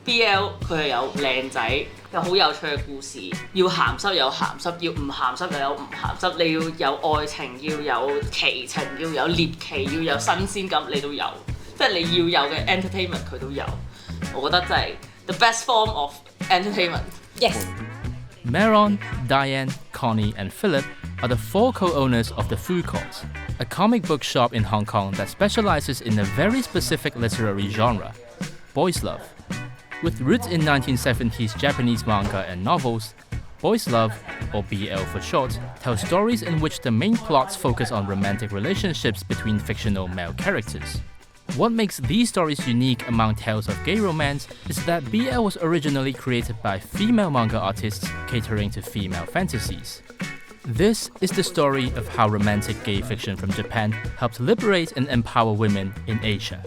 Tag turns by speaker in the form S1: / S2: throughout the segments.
S1: BL 佢係有靚仔，有好有趣嘅故事，要鹹濕有鹹濕，要唔鹹濕又有唔鹹濕，你要有愛情，要有奇情，要有獵奇，要有新鮮感，你都有，即係你要有嘅 entertainment 佢都有。我覺得真係 the best form of entertainment.
S2: Yes.
S3: Maron, Diane, Connie, and Philip are the 4 co-owners of the Food Court, a comic book shop in Hong Kong that specializes in a very specific literary genre, boys' love. With roots in 1970s Japanese manga and novels, boys' love, or BL for short, tells stories in which the main plots focus on romantic relationships between fictional male characters. What makes these stories unique among tales of gay romance is that BL was originally created by female manga artists catering to female fantasies. This is the story of how romantic gay fiction from Japan helped liberate and empower women in Asia.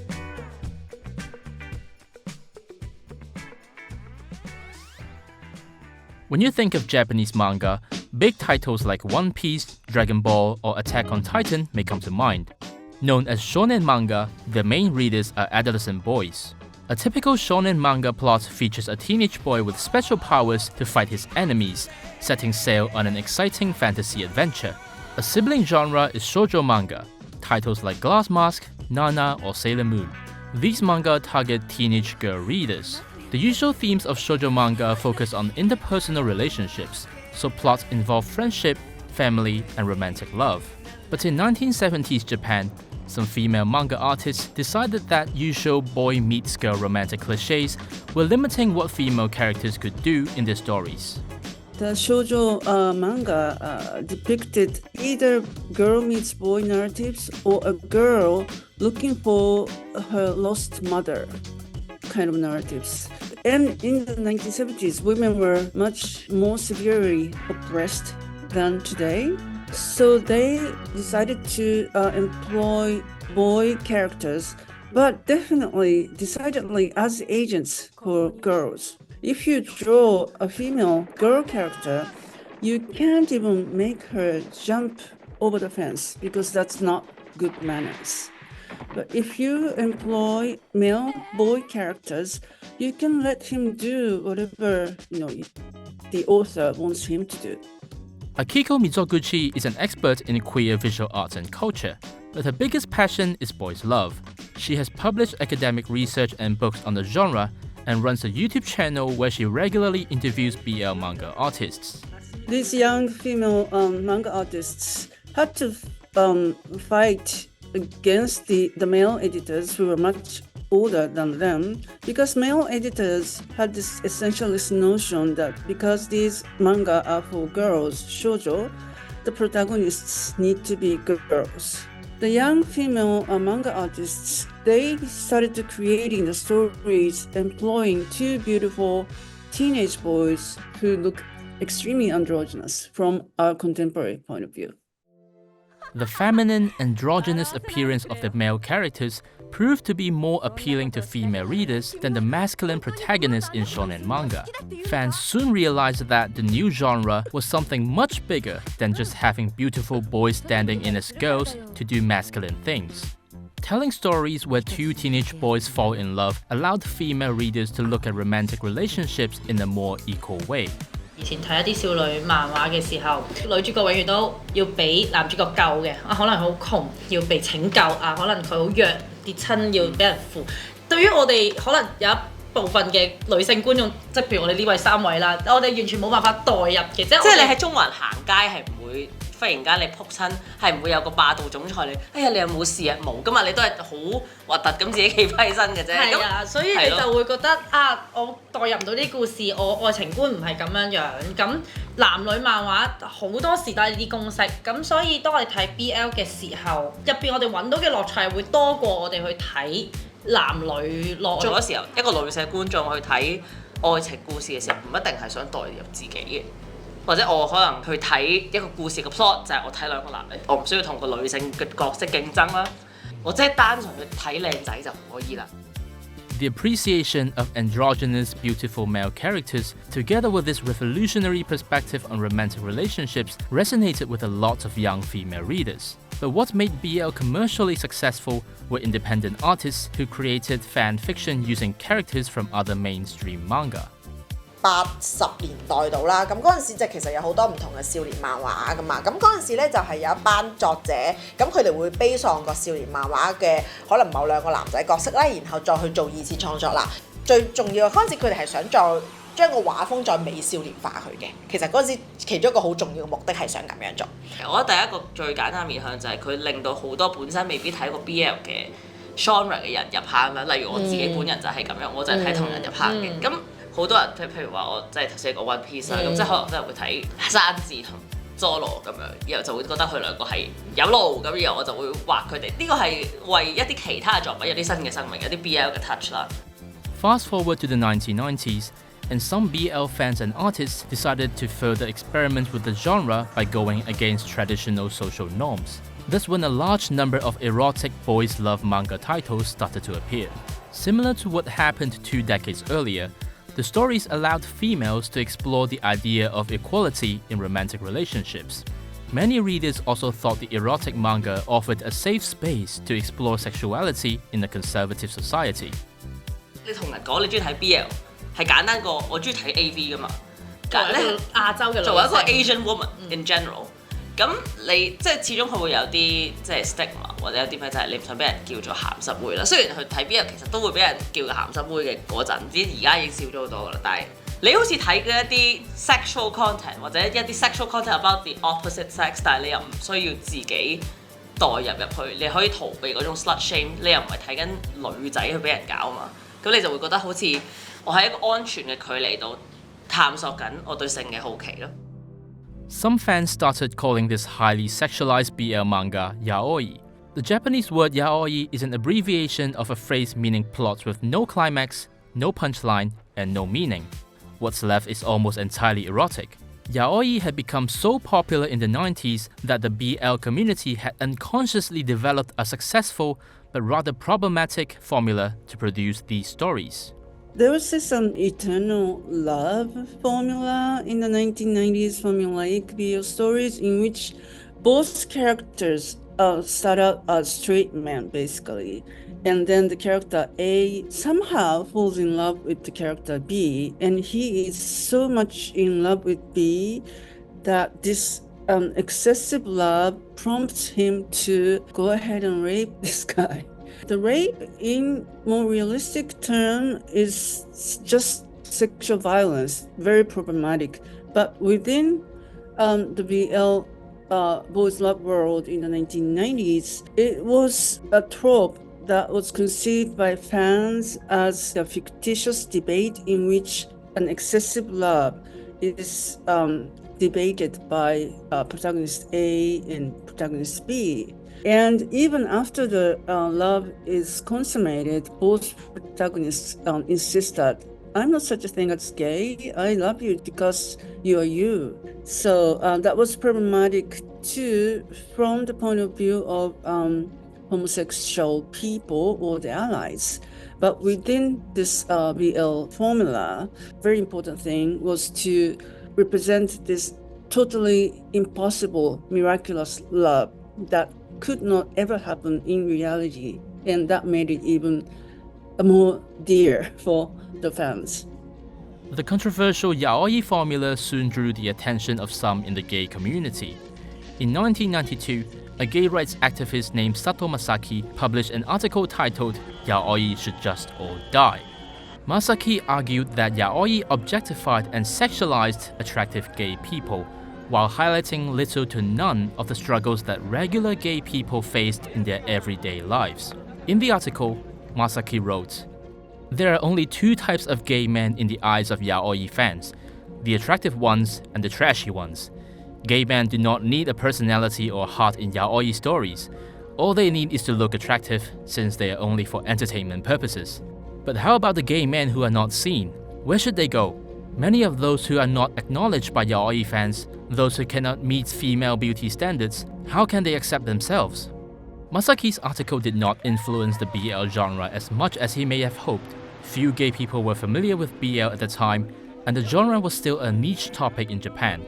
S3: When you think of Japanese manga, big titles like One Piece, Dragon Ball, or Attack on Titan may come to mind. Known as shonen manga, the main readers are adolescent boys. A typical shonen manga plot features a teenage boy with special powers to fight his enemies, setting sail on an exciting fantasy adventure. A sibling genre is shoujo manga, titles like Glass Mask, Nana, or Sailor Moon. These manga target teenage girl readers. The usual themes of shoujo manga focus on interpersonal relationships, so plots involve friendship, family, and romantic love. But in 1970s Japan, some female manga artists decided that usual boy meets girl romantic cliches were limiting what female characters could do in their stories.
S4: The shoujo manga depicted either girl meets boy narratives or a girl looking for her lost mother kind of narratives. And in the 1970s, women were much more severely oppressed than today. So they decided to employ boy characters, but decidedly as agents for girls. If you draw a female girl character, you can't even make her jump over the fence because that's not good manners. But if you employ male boy characters, you can let him do whatever the author wants him to do.
S3: Akiko Mizoguchi is an expert in queer visual arts and culture, but her biggest passion is boys' love. She has published academic research and books on the genre and runs a YouTube channel where she regularly interviews BL manga artists.
S4: These young female manga artists had to fight against the male editors who were much older than them, because male editors had this essentialist notion that because these manga are for girls, shoujo, the protagonists need to be girls. The young female manga artists, they started to creating the stories employing 2 beautiful teenage boys who look extremely androgynous from our contemporary point of view.
S3: The feminine, androgynous appearance of the male characters proved to be more appealing to female readers than the masculine protagonists in shonen manga. Fans soon realized that the new genre was something much bigger than just having beautiful boys standing in as girls to do masculine things. Telling stories where 2 teenage boys fall in love allowed female readers to look at romantic relationships in a more equal way.
S2: 以前睇一啲少女漫畫嘅時候，女主角永遠都要俾男主角救嘅，可能好窮要被拯救可能佢好弱跌親要俾人扶。對於我哋可能有一部分嘅女性觀眾，即係譬如我哋呢位3位啦，我哋完全冇辦法代入嘅，即係
S1: 你喺中環行街係唔會忽然間你撲親，係唔會有個霸道總裁你，哎呀你有冇事啊？冇㗎嘛，你都係好核突咁自己企翻起身嘅啫。
S2: 係啊，所以你就會覺得我代入唔到啲故事，我愛情觀唔係咁樣樣。咁男女漫畫好多時都係呢啲公式，咁所以當我哋睇 BL 嘅時候，入邊我哋揾到嘅樂趣係會多過我哋去睇男女樂。
S1: 做嗰時候，一個女性觀眾去睇愛情故事嘅時候，唔一定係想代入自己嘅。或者我可能去睇一個故事嘅 plot 就係我睇2個男人，我唔需要同個女性嘅角色競爭啦，我即係單純去睇靚仔就唔可以啦。
S3: The appreciation of androgynous, beautiful male characters, together with this revolutionary perspective on romantic relationships, resonated with a lot of young female readers. But what made BL commercially successful were independent artists who created fan fiction using characters from other mainstream manga.
S5: 80年代度啦，咁嗰陣時就其實有好多唔同嘅少年漫畫噶嘛，咁嗰陣時咧就係有一班作者，咁佢哋會 base on 個少年漫畫嘅可能某兩個男仔角色啦，然後再去做二次創作啦。最重要嗰陣時佢哋係想再將個畫風再美少年化佢嘅，其實嗰陣時其中一個好重要嘅目的係想咁樣做。
S1: 我覺得第一個最簡單嘅面向就係佢令到好多本身未必睇過 BL 嘅 genre 嘅人入坑啦，例如我自己本人就係咁樣，我就係睇同人入坑嘅。咁好多人譬如話我即係頭先講 One Piece 啦，咁即係可能都係會睇山治同 Zoro 咁樣，然後就會覺得佢兩個係有路咁，然後我就會畫佢哋。呢個係為一啲其他嘅作品有啲新嘅生命，有啲 BL 嘅 touch 啦。
S3: Fast forward to the 1990s, and some BL fans and artists decided to further experiment with the genre by going against traditional social norms. That's when a large number of erotic boys' love manga titles started to appear. Similar to what happened 2 decades earlier, the stories allowed females to explore the idea of equality in romantic relationships. Many readers also thought the erotic manga offered a safe space to explore sexuality in a conservative society.
S1: 你同人講你中意睇 BL 係簡單過我中意睇 AV 噶嘛？
S2: 作為一個亞洲嘅女性，
S1: 作為一個 Asian woman in general，咁你即係始終佢會有啲即係 stigma 或者有啲咩就係你唔想俾人叫做鹹濕妹啦。雖然佢睇 BL 其實都會俾人叫做鹹濕妹嘅嗰陣，唔知而家已經少咗好多噶啦。但係你好似睇嘅一啲 sexual content 或者一啲 sexual content about the opposite sex， 但係你又唔需要自己代入去，你可以逃避嗰種 slut shame， 你又唔係睇緊女仔去俾人搞啊嘛。咁你就會覺得好似我喺一個安全嘅距離度探索緊我對性嘅好奇咯。
S3: Some fans started calling this highly sexualized BL manga yaoi. The Japanese word yaoi is an abbreviation of a phrase meaning plots with no climax, no punchline, and no meaning. What's left is almost entirely erotic. Yaoi had become so popular in the 90s that the BL community had unconsciously developed a successful but rather problematic formula to produce these stories.
S4: There was this eternal love formula in the 1990s, formulaic BL stories in which both characters start out as straight men, basically. And then the character A somehow falls in love with the character B, and he is so much in love with B that this excessive love prompts him to go ahead and rape this guy. The rape, in more realistic term, is just sexual violence, very problematic. But within the BL boys' love world in the 1990s, it was a trope that was conceived by fans as a fictitious debate in which an excessive love is debated by protagonist A and protagonist B. And even after the love is consummated, both protagonists insist that I'm not such a thing as gay. I love you because you are you. So that was problematic too from the point of view of homosexual people or their allies. But within this BL formula, very important thing was to represent this totally impossible, miraculous love that could not ever happen in reality. And that made it even more dear for the fans.
S3: The controversial yaoi formula soon drew the attention of some in the gay community. In 1992, a gay rights activist named Sato Masaki published an article titled "Yaoi Should Just All Die." Masaki argued that yaoi objectified and sexualized attractive gay people, while highlighting little to none of the struggles that regular gay people faced in their everyday lives. In the article, Masaki wrote, "There are only two types of gay men in the eyes of yaoi fans, the attractive ones and the trashy ones. Gay men do not need a personality or heart in yaoi stories. All they need is to look attractive, since they are only for entertainment purposes. But how about the gay men who are not seen? Where should they go? Many of those who are not acknowledged by yaoi fans, those who cannot meet female beauty standards, how can they accept themselves?" Masaki's article did not influence the BL genre as much as he may have hoped. Few gay people were familiar with BL at the time, and the genre was still a niche topic in Japan.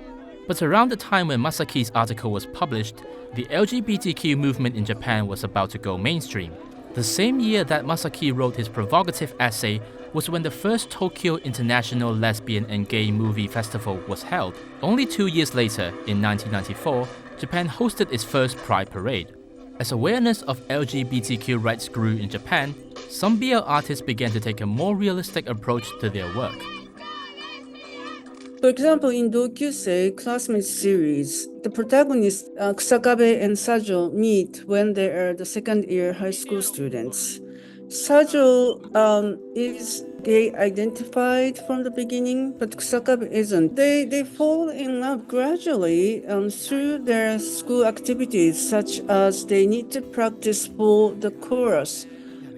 S3: But around the time when Masaki's article was published, the LGBTQ movement in Japan was about to go mainstream. The same year that Masaki wrote his provocative essay was when the first Tokyo International Lesbian and Gay Movie Festival was held. Only 2 years later, in 1994, Japan hosted its first Pride Parade. As awareness of LGBTQ rights grew in Japan, some BL artists began to take a more realistic approach to their work.
S4: For example, in Dokyusei classmate series, the protagonists Kusakabe and Sajo meet when they are the second-year high school students. Sajo is gay identified from the beginning, but Kusakabe isn't. They fall in love gradually through their school activities, such as they need to practice for the chorus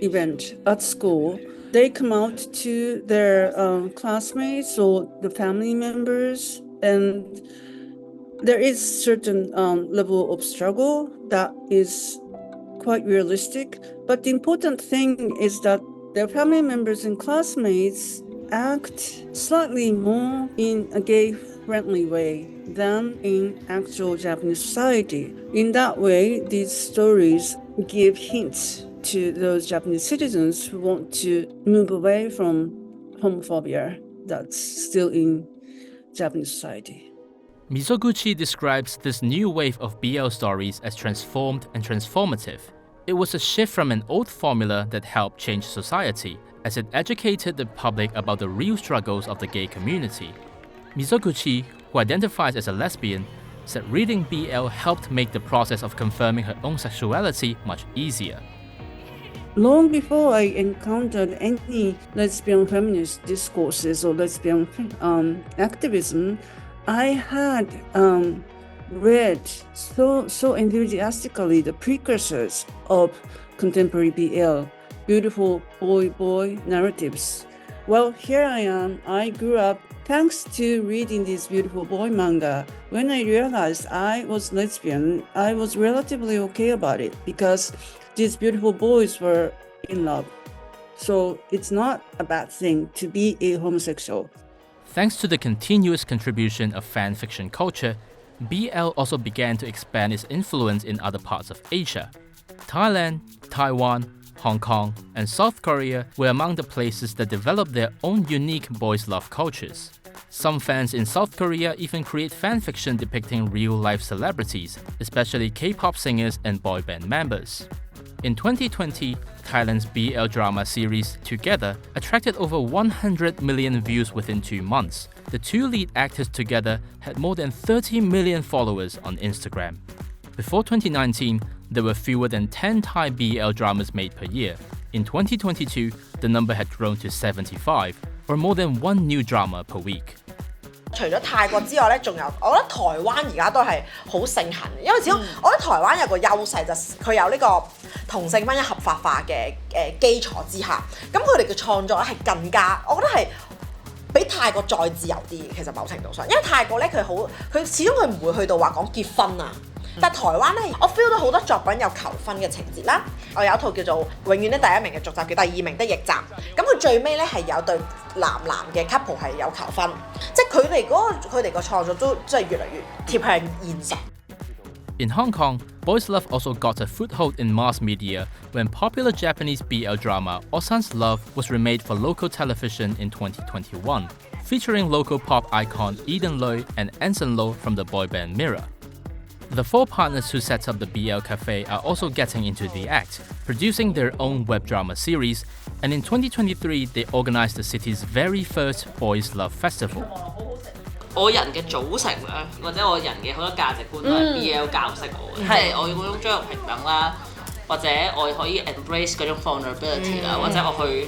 S4: event at school. They come out to their classmates or the family members, and there is certain level of struggle that is quite realistic. But the important thing is that their family members and classmates act slightly more in a gay-friendly way than in actual Japanese society. In that way, these stories give hints to those Japanese citizens who want to move away from homophobia that's still in Japanese society.
S3: Mizoguchi describes this new wave of BL stories as transformed and transformative. It was a shift from an old formula that helped change society, as it educated the public about the real struggles of the gay community. Mizoguchi, who identifies as a lesbian, said reading BL helped make the process of confirming her own sexuality much easier.
S4: Long before I encountered any lesbian feminist discourses or lesbian activism, I had read so enthusiastically the precursors of contemporary BL, beautiful boy narratives. Well, here I am. I grew up thanks to reading this beautiful boy manga. When I realized I was lesbian, I was relatively okay about it because these beautiful boys were in love. So it's not a bad thing to be a homosexual.
S3: Thanks to the continuous contribution of fan fiction culture, BL also began to expand its influence in other parts of Asia. Thailand, Taiwan, Hong Kong, and South Korea were among the places that developed their own unique boys' love cultures. Some fans in South Korea even create fanfiction depicting real-life celebrities, especially K-pop singers and boy band members. In 2020, Thailand's BL drama series Together attracted over 100 million views within 2 months. The two lead actors together had more than 30 million followers on Instagram. Before 2019, there were fewer than 10 Thai BL dramas made per year. In 2022, the number had grown to 75, or more than one new drama per week.
S5: 除咗泰國之外咧，仲有我覺得台灣而家都係好盛行，因為始終我覺得台灣有個優勢就佢有呢個同性婚姻合法化嘅基礎之下，咁佢哋嘅創作咧係更加，我覺得係比泰國再自由啲。其實某程度上，因為泰國咧佢始終佢唔會去到話講結婚啊。但台灣咧，我 feel 到好多作品有求婚嘅情節啦。我有一套叫做《永遠的第一名》嘅續集，叫《第二名的逆襲》。咁佢最尾咧係有對男嘅 couple 係有求婚，即係佢哋個創作都真係越嚟越貼向現實。
S3: In Hong Kong, boys' love also got a foothold in mass media when popular Japanese BL drama Osan's Love was remade for local television in 2021, featuring local pop icon Eden Lui and Anson Lo from the boy band Mirror. The four partners who set up the BL Cafe are also getting into the act, producing their own web drama series, and in 2023 they organized the city's very first Boys Love Festival.
S1: 我人嘅組成咧，或者我人嘅好多價值觀都係 BL 教識我嘅，即係我要嗰種追求平等啦，或者我可以 embrace 嗰種 vulnerability 啦，或者我去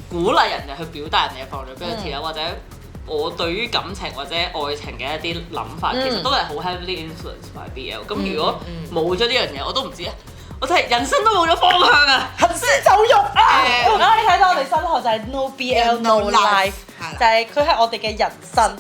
S1: 鼓勵人哋去表達人哋嘅 vulnerability 啦，或者我對於感情或者愛情嘅一啲諗法，其實都係好 heavily influenced by BL。咁如果冇咗呢樣嘢，我都唔知啊！我真係人生都冇咗方向啊！
S5: 行屍走肉啊！
S2: 你睇到我哋新學就係 No BL No Life，就係佢係我哋嘅人生。